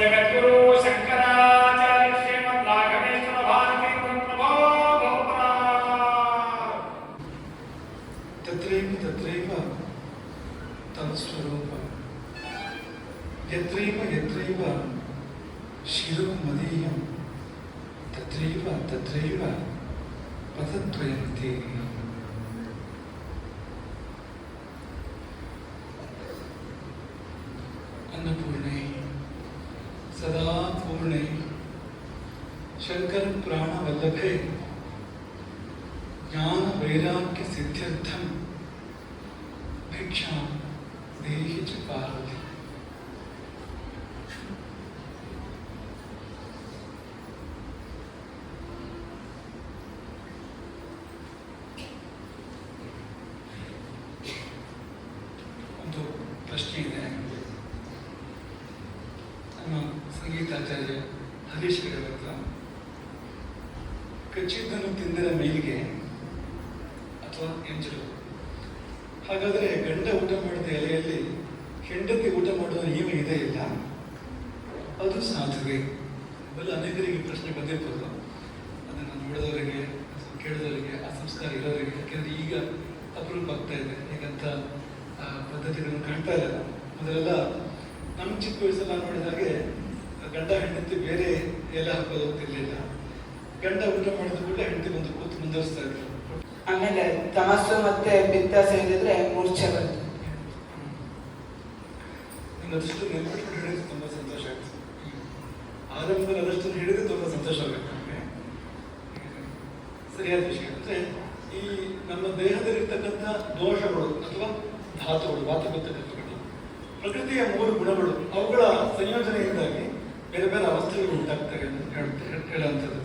ಜಗದ್ಗುರು ಶಂಕರಾಚಾರ್ಯ ಶ್ರೀಮದ್ ರಾಘವೇಶ್ವರ ಭಾರತೀಂದ್ರ ಪ್ರಭೋ ತತ್ರೈವ ತತ್ರೈವ ತವ ಸ್ವರೂಪ ಯತ್ರೈವ ಯತ್ರೈವ ಶಿರೋ ಮದೀಯಂ ತತ್ರೈವ ತತ್ರೈವ ಪದದ್ವಯಂತೆ. ಅನ್ನಪೂರ್ಣೆ ಸದಾ ಪೂರ್ಣೆ ಶಂಕರ ಪ್ರಾಣವಲ್ಲಭೆ ಜ್ಞಾನ ವೈರಾಗ್ಯ ಸಿದ್ಧ್ಯರ್ಥಂ ಭಿಕ್ಷಾ ದೇಹಿ ಚ ಪಾರ್ವತಿ. ಒಂದು ಪ್ರಶ್ನೆ ಇದೆ. ನಮ್ಮ ಸಂಗೀತಾಚಾರ್ಯ ಹರೀಶ್ ಹತ್ರ ಕಚ್ಚಿದ್ದನ್ನು ತಿಂದಿರ ಮೇಲಿಗೆ ಅಥವಾ ಎಂಜಲು. ಹಾಗಾದರೆ ಗಂಡ ಊಟ ಮಾಡಿದ ಎಲೆಯಲ್ಲಿ ಹೆಂಡತಿ ಊಟ ಮಾಡುವ ನಿಯಮ ಇದೆ ಇಲ್ಲ, ಅದು ಸಾಧುವೆ. ಇವೆಲ್ಲ ಅನೇಕರಿಗೆ ಪ್ರಶ್ನೆ ಬಂದಿರ್ಬೋದು. ಅದನ್ನು ನೋಡಿದವರಿಗೆ ಕೇಳಿದವರಿಗೆ ಆ ಸಂಸ್ಕಾರ ಇರೋರಿಗೆ, ಯಾಕೆಂದರೆ ಈಗ ಅಪರೂಪ ಆಗ್ತಾ ಇದೆ, ಈಗಂತ ಪದ್ಧತಿಗಳನ್ನು ಕಾಣ್ತಾ ಇಲ್ಲ. ಮೊದಲೆಲ್ಲ ನಮ್ಮ ಚಿಕ್ಕ ವಯಸ್ಸೆಲ್ಲ ನೋಡಿದಾಗೆ ಗಂಡ ಹೆಂಡತಿ ಬೇರೆ ಎಲೆ ಹಾಕೋದು ಹೋಗ್ತಿರ್ಲಿಲ್ಲ. ಗಂಡ ಊಟ ಮಾಡಿದ ಕೂಡ ಹೆಂಡತಿ ಬಂದು ಕೂತು ಮುಂದುವರಿಸ್ತಾ ಇದ್ರು. ಆಮೇಲೆ ತಮಸ್ಸು ಮತ್ತೆ ಪಿತ್ತ ಸೇರಿದ್ರೆ ಮೂರ್ಛೆ ಬರ್ತದೆ. ನಂಗೆ ಅದಷ್ಟು ನೆನಪಿಟ್ಟು ಹಿಡಿದು ತುಂಬ ಸಂತೋಷ ಆಯ್ತು. ಆರಂಭದಲ್ಲಿ ಅದಷ್ಟು ಹಿಡಿದು ತುಂಬ ಸಂತೋಷ ಆಗುತ್ತೆ ನಮಗೆ. ಸರಿಯಾದ ವಿಷಯ ಅಂದರೆ ಈ ನಮ್ಮ ದೇಹದಲ್ಲಿರ್ತಕ್ಕಂಥ ದೋಷಗಳು ಅಥವಾ ಧಾತುಗಳು, ವಾತಪಿತ್ತಕಗಳು, ಪ್ರಕೃತಿಯ ಮೂರು ಗುಣಗಳು, ಅವುಗಳ ಸಂಯೋಜನೆಯಿಂದಾಗಿ ಬೇರೆ ಬೇರೆ ಅವಸ್ಥೆಗಳು ಉಂಟಾಗ್ತವೆ ಅಂತ ಹೇಳುವಂಥದ್ದು.